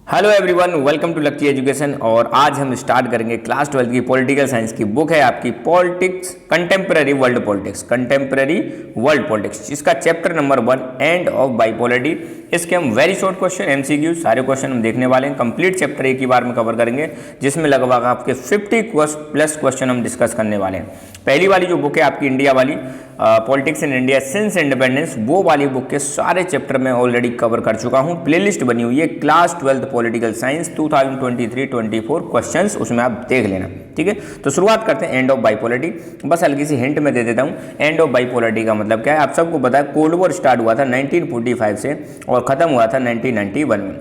Hello everyone, welcome to Lucky Education. और आज हम स्टार्ट करेंगे क्लास 12 की पॉलिटिकल साइंस की बुक है आपकी पॉलिटिक्स कंटेम्प्रेरी वर्ल्ड पॉलिटिक्स इसका चैप्टर नंबर 1 एंड ऑफ बाइपोलरिटी। इसके हम वेरी शॉर्ट क्वेश्चन एमसीक्यू सारे क्वेश्चन हम देखने वाले हैं। कंप्लीट चैप्टर एक ही बार में कवर करेंगे जिसमें लगभग आपके 50 प्लस क्वेश्चन हम डिस्कस करने वाले हैं। पहली वाली जो बुक है आपकी इंडिया वाली politics in India since independence, वो वाली बुक के सारे चैप्टर में ऑलरेडी कवर कर चुका हूं। प्लेलिस्ट बनी हुई है क्लास 12 पॉलिटिकल साइंस 2023-24 क्वेश्चंस, उसमें आप देख लेना। ठीक है, तो शुरुआत करते हैं एंड ऑफ बाइपोलरिटी। बस हल्की सी हिंट में दे देता हूं। एंड ऑफ बाइपोलरिटी का मतलब क्या है, आप सबको पता है कोल्ड वॉर स्टार्ट हुआ था 1945 से और खत्म हुआ था 1991 में।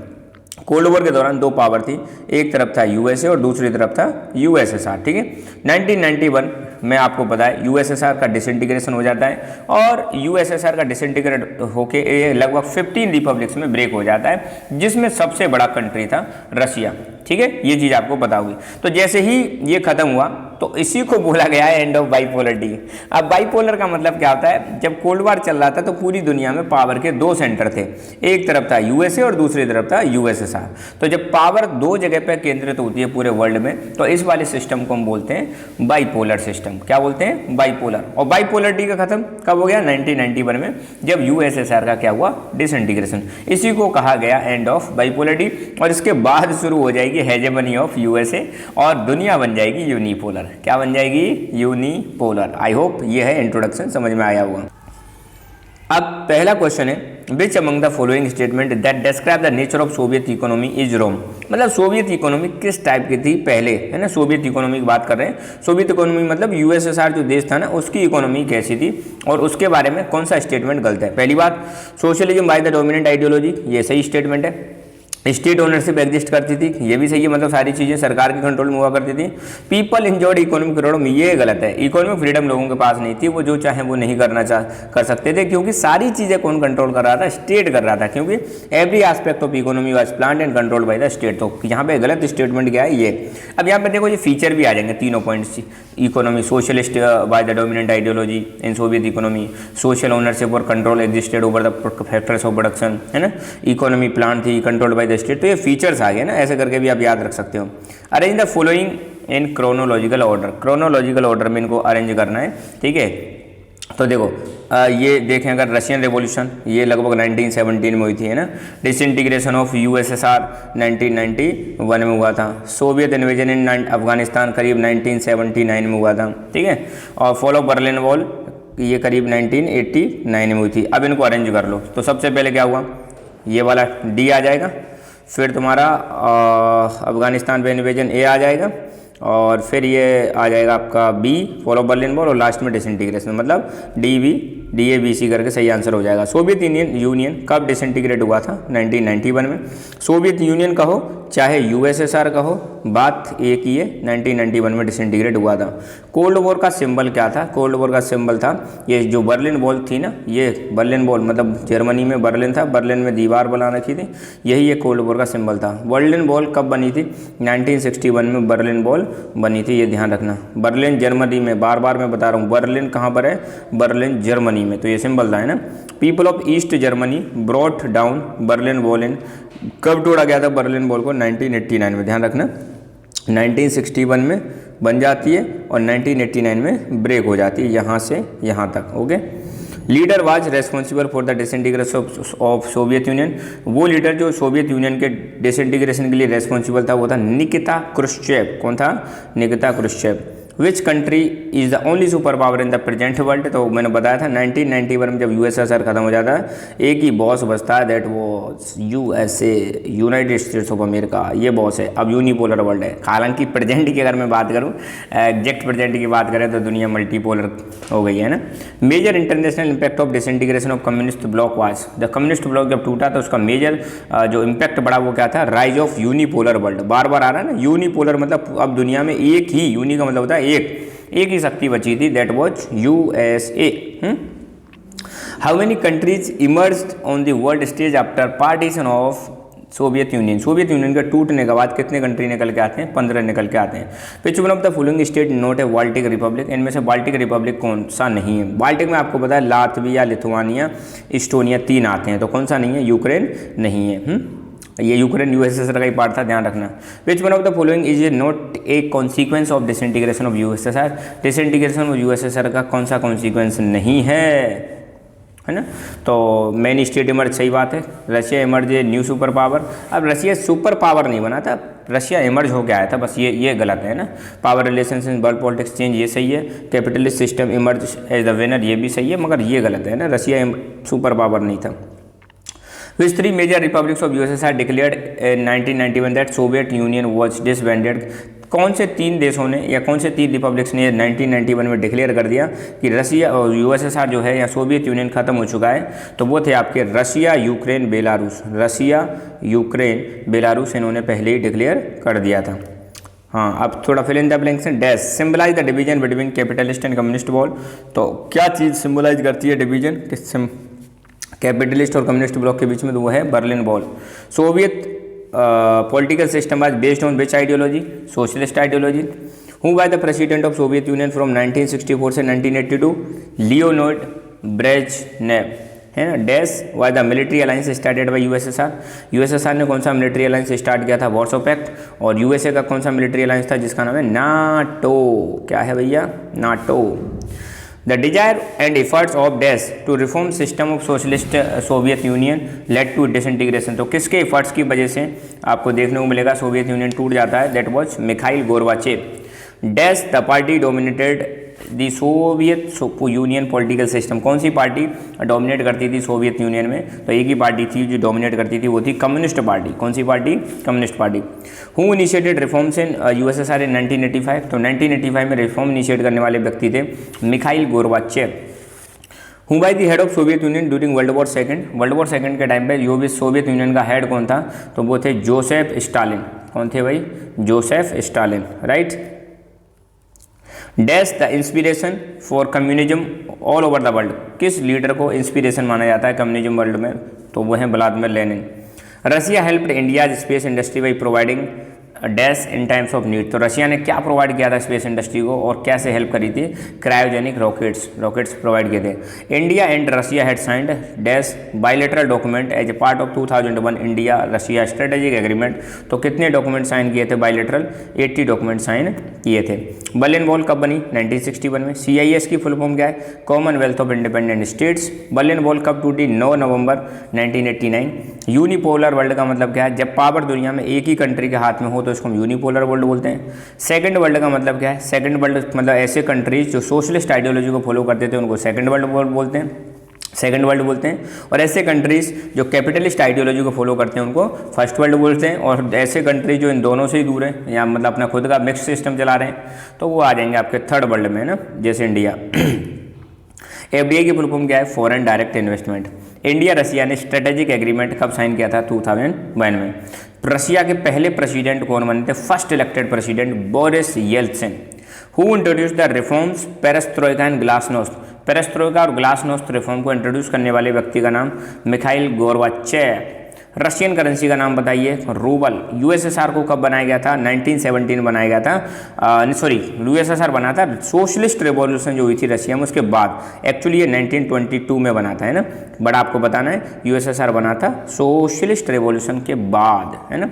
कोल्ड वॉर के दौरान दो पावर थी, एक तरफ था यूएसए और दूसरी तरफ था यूएसएसआर। ठीक है, 1991 में आपको पता है यूएसएसआर का डिसइंटीग्रेशन हो जाता है और यूएसएसआर का डिसइंटीग्रेट होके लगभग 15 रिपब्लिक्स में ब्रेक हो जाता है, जिसमें सबसे बड़ा कंट्री था रशिया। ठीक है, ये चीज़ आपको पता होगी। तो जैसे ही ये खत्म हुआ तो इसी को बोला गया है एंड ऑफ बाइपोलरिटी। अब बाइपोलर का मतलब क्या होता है, जब कोल्ड वॉर चल रहा था तो पूरी दुनिया में पावर के दो सेंटर थे, एक तरफ था यूएसए और दूसरी तरफ था यूएसएसआर। तो जब पावर दो जगह पर केंद्रित होती है पूरे वर्ल्ड में, तो इस वाले सिस्टम को हम बोलते हैं बाइपोलर सिस्टम। क्या बोलते हैं? बाइपोलर। और बाइपोलरिटी का खत्म कब हो गया? 1991 में, जब यूएसएसआर का क्या हुआ? डिसइंटीग्रेशन। इसी को कहा गया एंड ऑफ बाइपोलरिटी। और इसके बाद शुरू हो जाएगी हेजेमनी ऑफ यूएसए और दुनिया बन जाएगी यूनिपोलर। क्या बन जाएगी? यूनिपोलर। आई होप ये है इंट्रोडक्शन, समझ में आया होगा। अब पहला क्वेश्चन है, which among the following statement that describe the nature of Soviet economy is wrong. मतलब सोवियत इकोनॉमी किस टाइप की थी पहले, है ना। सोवियत इकोनॉमी की बात कर रहे हैं। सोवियत इकोनॉमी मतलब यूएसएसआर जो देश था ना, उसकी इकोनॉमी कैसी थी और उसके बारे में कौन सा स्टेटमेंट गलत है। पहली बात, socialism bye the dominant ideology, ये सही स्टेटमेंट है। स्टेट ओनरशिप एग्जिस्ट करती थी, ये भी सही है, मतलब सारी चीज़ें सरकार के कंट्रोल में हुआ करती थी। पीपल इंजॉयड इकोनॉमिक फ्रीडम, ये गलत है। इकोनॉमिक फ्रीडम लोगों के पास नहीं थी, वो जो चाहे वो नहीं कर सकते थे, क्योंकि सारी चीज़ें कौन कंट्रोल कर रहा था? स्टेट कर रहा था, क्योंकि every aspect of economy was planned and controlled by the state. तो यहाँ पे गलत स्टेटमेंट क्या है ये। अब यहाँ पे देखो, ये फीचर भी आ जाएंगे तीनों points. Economy socialist by the dominant ideology in Soviet economy, social ownership और control existed over the factors of production, है ना। इकोनॉमी प्लान थी, कंट्रोल्ड बाय द स्टेट। तो ये फीचर्स आ गए ना, ऐसे करके भी आप याद रख सकते हो। Arrange the following in chronological order, chronological order में इनको अरेंज करना है। ठीक है, तो देखो ये देखें, अगर रशियन रेवोल्यूशन ये लगभग 1917 में हुई थी, है ना। डिसइंटीग्रेशन ऑफ यूएसएसआर 1991 में हुआ था। सोवियत इन्वेजन इन अफगानिस्तान करीब 1979 में हुआ था। ठीक है, और फॉल ऑफ बर्लिन वॉल ये करीब 1989 में हुई थी। अब इनको अरेंज कर लो। तो सबसे पहले क्या हुआ, ये वाला डी आ जाएगा, फिर तुम्हारा अफगानिस्तान पे इन्वेजन ए आ जाएगा, और फिर ये आ जाएगा आपका बी फॉलो बर्लिन वॉल, और लास्ट में डिसइंटीग्रेशन, मतलब DABC करके सही आंसर हो जाएगा। सोवियत यूनियन कब डिसइंटीग्रेट हुआ था? 1991 में। सोवियत यूनियन कहो चाहे यूएसएसआर कहो, बात एक ही है, 1991 में डिसइंटीग्रेट हुआ था। कोल्ड वॉर का सिंबल क्या था? कोल्ड वॉर का सिंबल था ये जो बर्लिन वॉल थी ना, ये बर्लिन वॉल मतलब जर्मनी में बर्लिन था, बर्लिन में दीवार बना रखी थी, यही ये कोल्ड वॉर का सिंबल था। बर्लिन वॉल कब बनी थी? 1961 में बर्लिन वॉल बनी थी, ये ध्यान रखना। बर्लिन जर्मनी में, बार बार मैं बता रहा हूँ, बर्लिन कहाँ पर है? बर्लिन जर्मनी में, तो ये सिंबल था, है ना। People of East Germany brought down Berlin Wall in, कब तोड़ा गया था बर्लिन वॉल को? 1989 में, ध्यान रखना। 1961 में बन जाती है और 1989 में ब्रेक हो जाती है, यहाँ से यहाँ तक। Okay, leader was responsible for the disintegration of Soviet union, वो लीडर जो सोवियत यूनियन के डिसइंटीग्रेशन के लिए रेस्पॉन्सिबल था वो था निकिता क्रुश्चेव। कौन था? Nikita Khrushchev. Which country is the only super power in the present world? तो मैंने बताया था 1991 में जब यूएसएसआर खत्म हो जाता है, एक ही बॉस बचता है, दैट वो USA, United states of America, ये बॉस है। अब यूनिपोलर वर्ल्ड है। हालांकि प्रेजेंट की अगर मैं बात करूँ, एग्जैक्ट प्रेजेंट की बात करें तो दुनिया मल्टीपोलर हो गई है ना। Major international impact of disintegration of communist bloc was, the communist bloc जब टूटा तो उसका मेजर जो इम्पैक्ट बड़ा वो क्या था? Rise of unipolar world. बार बार आ रहा है ना यूनिपोलर, मतलब अब दुनिया में एक ही, यूनि का मतलब होता है एक ही शक्ति बची थी, that was USA. How many countries emerged on the world stage after partition of Soviet union? Soviet union के टूटने के बाद कितने कंट्री निकल के आते हैं? 15 निकल के आते हैं। Which one of the following state not a Baltic Republic? इनमें से बाल्टिक रिपब्लिक कौन सा नहीं है? बाल्टिक में आपको पता है लातविया, लिथुआनिया, इस्टोनिया, 3 आते हैं, तो कौन सा नहीं है? यूक्रेन नहीं है। ये यूक्रेन यूएसएसआर का ही पार्ट था, ध्यान रखना। Which one of the following is not a consequence of disintegration of USSR, disintegration of USSR का कौन सा कॉन्सिक्वेंस नहीं है ना। तो मेन स्टेट इमर्ज, सही बात है, Russia emerge a new super power. अब रशिया सुपर पावर नहीं बना था, रशिया इमर्ज होकर आया था, बस ये गलत है ना। Power relations in world politics change, ये सही है। Capitalist system emerge as the winner, ये भी सही है, मगर ये गलत है ना, रशिया सुपर पावर नहीं था। Which three major republics of USSR declared in 1991 that Soviet Union was disbanded? कौन से तीन देशों ने या कौन से तीन रिपब्लिक्स ने 1991 में डिक्लेयर कर दिया कि रशिया और यूएसएसआर जो है या सोवियत यूनियन खत्म हो चुका है? तो वो थे आपके Russia, Ukraine, Belarus. Russia, Ukraine, Belarus, इन्होंने पहले ही डिक्लेयर कर दिया था। हाँ, अब थोड़ा फिल इन द ब्लैंक्स हैं। Dash symbolise the division between capitalist and communist ball. तो क्या चीज़ सिंबलाइज करती है डिवीजन कैपिटलिस्ट और कम्युनिस्ट ब्लॉक के बीच में? तो वो है Berlin wall. Soviet political system was based on which ideology? Socialist ideology. Who was the president of Soviet Union from 1964 से 1982? लियोनिड ब्रेजनेव, है ना। Dash was the military alliance started by USSR? USSR ने कौन सा military alliance start किया था? Warsaw pact. और USA का कौन सा मिलिट्री अलायंस था जिसका नाम है नाटो? क्या है भैया? NATO. The desire and efforts of DES to reform system of socialist Soviet Union led to disintegration। तो किसके एफर्ट्स की वजह से आपको देखने को मिलेगा सोवियत यूनियन टूट जाता है? That was Mikhail Gorbachev. Dash the party dominated the Soviet union political system. कौन सी पार्टी डोमिनेट करती थी सोवियत यूनियन में? तो एक ही पार्टी थी जो डोमिनेट करती थी, वो थी कम्युनिस्ट पार्टी। कौन सी party? Communist party. Who initiated reforms in USSR in 1985? तो 1985 में रिफॉर्म इनिशिएट करने वाले व्यक्ति थे Mikhail Gorbachev. Who by the head of Soviet union during world war second? World war second के टाइम पे जो भी सोवियत यूनियन का हेड कौन था? तो वो थे जोसेफ स्टालिन। कौन थे भाई? Joseph Stalin, right. Dash the inspiration for communism all over the world. किस लीडर को इंस्पिरेशन माना जाता है कम्युनिज्म वर्ल्ड में? तो वो है Vladimir Lenin. Russia helped India space industry by providing dash in times of need. तो रशिया ने क्या प्रोवाइड किया था स्पेस इंडस्ट्री को और कैसे हेल्प करी थी? क्रायोजेनिक रॉकेट्स प्रोवाइड किए थे। India and Russia had signed dash bilateral document as a part of 2001 India Russia strategic agreement. तो कितने डॉक्यूमेंट साइन किए थे बायलैटरल? 80 डॉक्यूमेंट साइन किए थे। बर्लिन वॉल कब बनी? 1961 में। CIS की फुल फॉर्म क्या है? Commonwealth of independent states. Berlin wall कब टूटी? 9 नवंबर 1989। यूनिपोलर वर्ल्ड का मतलब क्या है? जब पावर दुनिया में एक ही कंट्री के हाथ में हो तो इसको हम यूनिपोलर वर्ल्ड बोलते हैं। सेकंड वर्ल्ड का मतलब क्या है? सेकंड वर्ल्ड मतलब ऐसे कंट्रीज जो सोशलिस्ट आइडियोलॉजी को फॉलो करते थे उनको सेकंड वर्ल्ड बोलते हैं, सेकंड वर्ल्ड बोलते हैं। और ऐसे कंट्रीज जो कैपिटलिस्ट आइडियोलॉजी को फॉलो करते हैं उनको फर्स्ट वर्ल्ड बोलते हैं। और ऐसे कंट्रीज जो इन दोनों से ही दूर हैं या मतलब अपना खुद का मिक्स सिस्टम चला रहे हैं तो वो आ जाएंगे आपके थर्ड वर्ल्ड में ना, जैसे इंडिया। FDI की फुल फॉर्म क्या है? Foreign direct investment. India Russia ने स्ट्रेटेजिक एग्रीमेंट कब साइन किया था? 2001 में। रशिया के पहले प्रेसिडेंट कौन बने थे? First elected president Boris Yeltsin. Who introduce the reforms perestroika and glasnost? Perestroika और ग्लासनोस्ट रिफॉर्म को इंट्रोड्यूस करने वाले व्यक्ति का नाम मिखाइल गोर्बाचेव। रशियन करेंसी का नाम बताइए? रूबल। यूएसएसआर को कब बनाया गया था? 1917 में बनाया गया था। सॉरी, यूएसएसआर बना था सोशलिस्ट रिवॉल्यूशन जो हुई थी रशिया में उसके बाद। एक्चुअली ये 1922 में बना था, है ना। बट आपको बताना है यूएसएसआर बना था सोशलिस्ट रिवॉल्यूशन के बाद, है ना।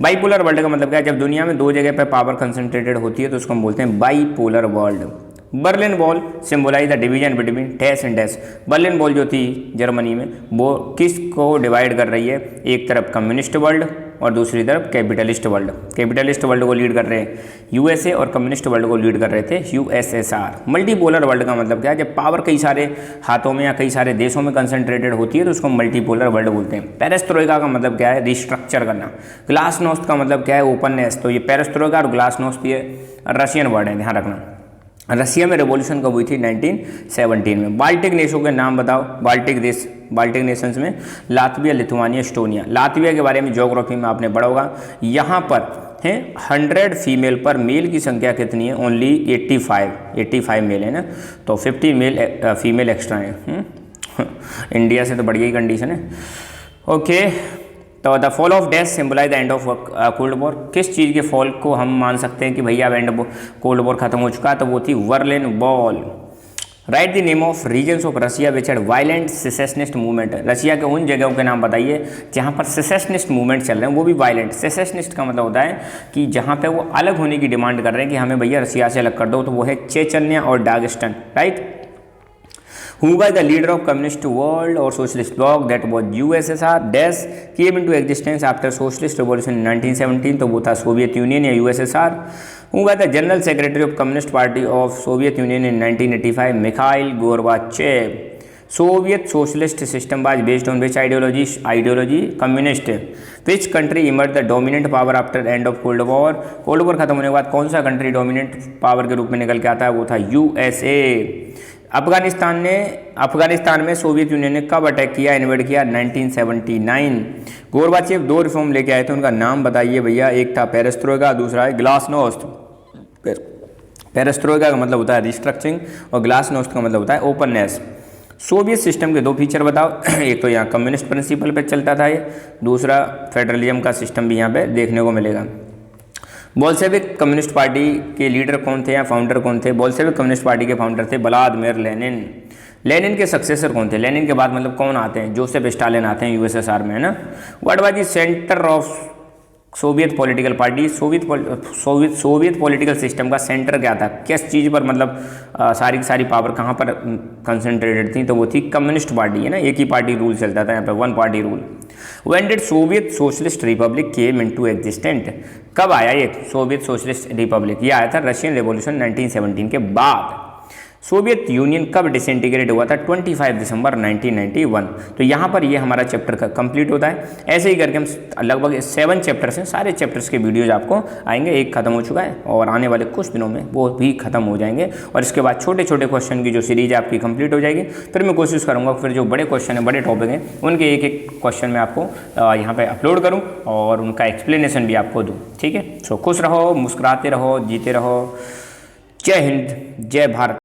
बाईपोलर वर्ल्ड का मतलब क्या है? जब दुनिया में दो जगह पर पावर कंसंट्रेटेड होती है तो उसको हम बोलते हैं bipolar world. Berlin wall symbolise the division between dash and dash. Berlin wall जो थी जर्मनी में वो किस को डिवाइड कर रही है? एक तरफ कम्युनिस्ट वर्ल्ड और दूसरी तरफ कैपिटलिस्ट वर्ल्ड। कैपिटलिस्ट वर्ल्ड को लीड कर रहे हैं यूएसए और कम्युनिस्ट वर्ल्ड को लीड कर रहे थे यूएसएसआर। मल्टीपोलर वर्ल्ड का मतलब क्या है? जब पावर कई सारे हाथों में या कई सारे देशों में कंसंट्रेटेड होती है तो उसको मल्टीपोलर वर्ल्ड बोलते हैं। पेरेस्ट्रोइका का मतलब क्या है? रिस्ट्रक्चर करना। ग्लासनोस्ट का मतलब क्या है? ओपननेस। तो ये पेरेस्ट्रोइका और ग्लासनोस्ट ये रशियन वर्ड है, ध्यान रखना। रशिया में रेवोल्यूशन कब हुई थी? 1917 में। बाल्टिक देशों के नाम बताओ। बाल्टिक देश, बाल्टिक नेशंस में लातविया, लिथुआनिया, एस्टोनिया। लातविया के बारे में ज्योग्राफी में आपने पढ़ा होगा। यहाँ पर है 100 फीमेल पर मेल की संख्या कितनी है? ओनली 85 मेल है ना, तो 50 मेल फीमेल एक्स्ट्रा है। इंडिया से तो बढ़िया ही कंडीशन है। ओके, तो the fall of dash symbolise the end of cold war. किस चीज़ के फॉल को हम मान सकते हैं कि भैया एंड कोल्ड वॉर खत्म हो चुका? तो वो थी Berlin wall. Write the name of regions of Russia which had violent secessionist movement. Russia के उन जगहों के नाम बताइए जहाँ पर सेसेशनिस्ट मूवमेंट चल रहे हैं, वो भी वायलेंट। सेसेशनिस्ट का मतलब होता है कि जहाँ पे वो अलग होने की डिमांड कर रहे हैं कि हमें भैया रशिया से अलग कर दो, तो वो है चेचन्या और डागेस्तान, right. Who was the leader of communist world or socialist bloc that was USSR dash came into existence after socialist revolution in 1917, तो वो था सोवियत यूनियन या USSR. Who was the general secretary of communist party of Soviet Union in 1985? Mikhail Gorbachev। Soviet socialist system was based on which ideology? Communist। Which country emerged the dominant power after end of Cold War? Cold war खत्म होने के बाद कौन सा country dominant power के रूप में निकल के आता है? वो था यूएसए। अफगानिस्तान में सोवियत यूनियन ने कब अटैक किया, इन्वेड किया? 1979। गोरबाचेव 2 रिफॉर्म लेके आए थे, उनका नाम बताइए भैया। एक था पेरेस्ट्रोइका, दूसरा है ग्लासनोस्ट। पेरेस्ट्रोइका का मतलब होता है रिस्ट्रक्चरिंग और ग्लासनोस्ट का मतलब होता है ओपननेस। सोवियत सिस्टम के 2 फीचर बताओ। एक तो यहाँ कम्युनिस्ट प्रिंसिपल पे चलता था ये, दूसरा फेडरलिज्म का सिस्टम भी यहाँ पे देखने को मिलेगा। बोल्शेविक कम्युनिस्ट पार्टी के लीडर कौन थे या फाउंडर कौन थे? बोल्शेविक कम्युनिस्ट पार्टी के फाउंडर थे व्लादिमीर लेनिन। लेनिन के सक्सेसर कौन थे? लेनिन के बाद मतलब कौन आते हैं? जोसेफ स्टालिन आते हैं यूएसएसआर में, है ना। What was the centre of Soviet political party? Soviet political system का सेंटर क्या था? किस चीज़ पर मतलब सारी पावर कहाँ पर कंसंट्रेटेड थी? तो वो थी कम्युनिस्ट पार्टी, है ना। एक ही पार्टी रूल चलता था यहाँ पे, 1 party rule. When did Soviet socialist Republic came into existent? कब आया ये सोवियत सोशलिस्ट रिपब्लिक? ये आया था रशियन रेवोल्यूशन 1917 के बाद। सोवियत यूनियन कब डिसइंटीग्रेट हुआ था? 25 दिसंबर 1991। तो यहाँ पर ये हमारा चैप्टर का कंप्लीट होता है। ऐसे ही करके हम लगभग 7 चैप्टर्स हैं, सारे चैप्टर्स के वीडियोज आपको आएंगे। एक खत्म हो चुका है और आने वाले कुछ दिनों में वो भी खत्म हो जाएंगे, और इसके बाद छोटे छोटे क्वेश्चन की जो सीरीज आपकी कंप्लीट हो जाएगी। फिर मैं कोशिश करूँगा फिर जो बड़े क्वेश्चन हैं, बड़े टॉपिक हैं, उनके एक एक क्वेश्चन मैं आपको यहाँ पर अपलोड करूँ और उनका एक्सप्लेनेशन भी आपको दूँ, ठीक है। सो खुश रहो, मुस्कुराते रहो, जीते रहो। जय हिंद, जय भारत।